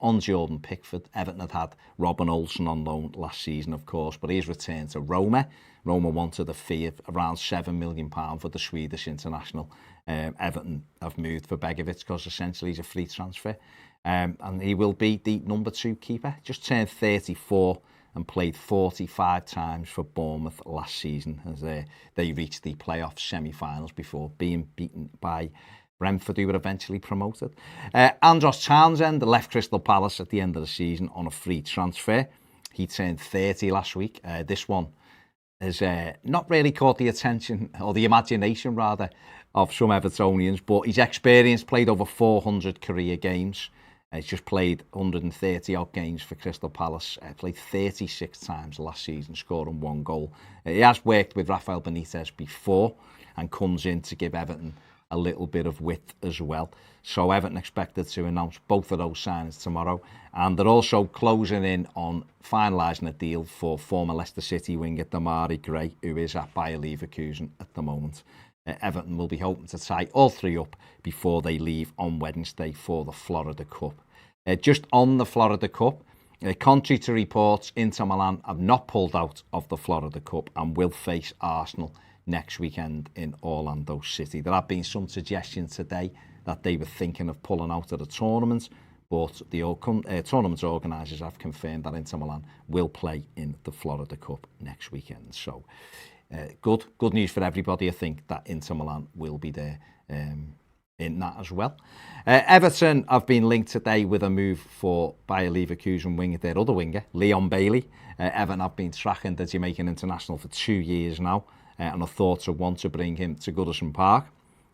on Jordan Pickford. Everton had Robin Olsen on loan last season, of course, but he's returned to Roma. Roma wanted a fee of around £7 million for the Swedish international. Everton have moved for Begović because essentially he's a free transfer. And he will be the number 2 keeper. Just turned 34 and played 45 times for Bournemouth last season as they reached the playoff semi-finals before being beaten by Brentford, who were eventually promoted. Andros Townsend left Crystal Palace at the end of the season on a free transfer. He turned 30 last week. This one has not really caught the attention, or the imagination rather, of some Evertonians, but he's experienced, played over 400 career games. He's just played 130 odd games for Crystal Palace. Played 36 times last season, scoring 1 goal. He has worked with Rafael Benitez before and comes in to give Everton a little bit of width as well. So Everton expected to announce both of those signings tomorrow. And they're also closing in on finalising a deal for former Leicester City winger Demarai Gray, who is at Bayer Leverkusen at the moment. Everton will be hoping to tie all 3 up before they leave on Wednesday for the Florida Cup. Just on the Florida Cup, contrary to reports, Inter Milan have not pulled out of the Florida Cup and will face Arsenal next weekend in Orlando City. There have been some suggestions today that they were thinking of pulling out of the tournament, but the tournament organisers have confirmed that Inter Milan will play in the Florida Cup next weekend. So good news for everybody. I think that Inter Milan will be there in that as well. Everton have been linked today with a move for Bayer Leverkusen winger, their other winger, Leon Bailey. Everton have been tracking the Jamaican international for 2 years now, and are thought to want to bring him to Goodison Park,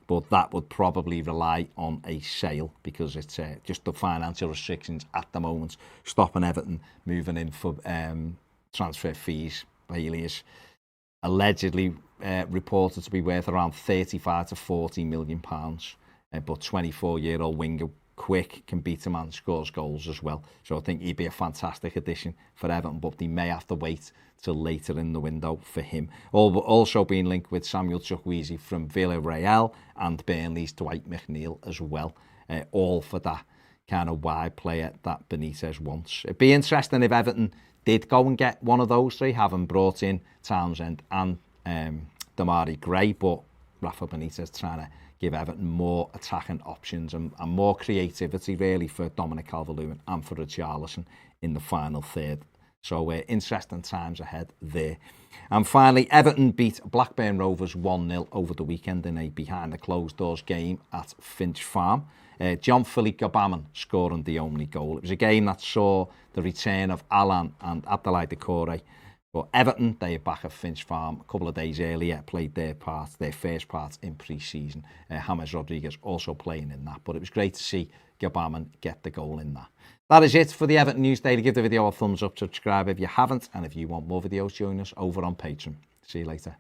but that would probably rely on a sale because it's just the financial restrictions at the moment stopping Everton moving in for transfer fees. Bailey is allegedly reported to be worth around 35 to 40 million pounds, but 24-year-old winger, quick, can beat a man, scores goals as well. So I think he'd be a fantastic addition for Everton, but they may have to wait till later in the window for him. Also being linked with Samuel Chukwueze from Villarreal and Burnley's Dwight McNeil as well, all for that kind of wide player that Benitez wants. It'd be interesting if Everton did go and get one of those 3, having brought in Townsend and Demarai Gray, but Rafa Benitez trying to give Everton more attacking options and more creativity really for Dominic Calvert-Lewin and for Richarlison in the final third. So interesting times ahead there. And finally, Everton beat Blackburn Rovers 1-0 over the weekend in a behind-the-closed-doors game at Finch Farm. John-Philippe Gbamin scoring the only goal. It was a game that saw the return of Alan and Abdoulaye Doucouré. But Everton, they are back at Finch Farm a couple of days earlier, played their first part in pre-season. James Rodriguez also playing in that. But it was great to see Gbamin get the goal in that. That is it for the Everton News Daily. Give the video a thumbs up, subscribe if you haven't, and if you want more videos, join us over on Patreon. See you later.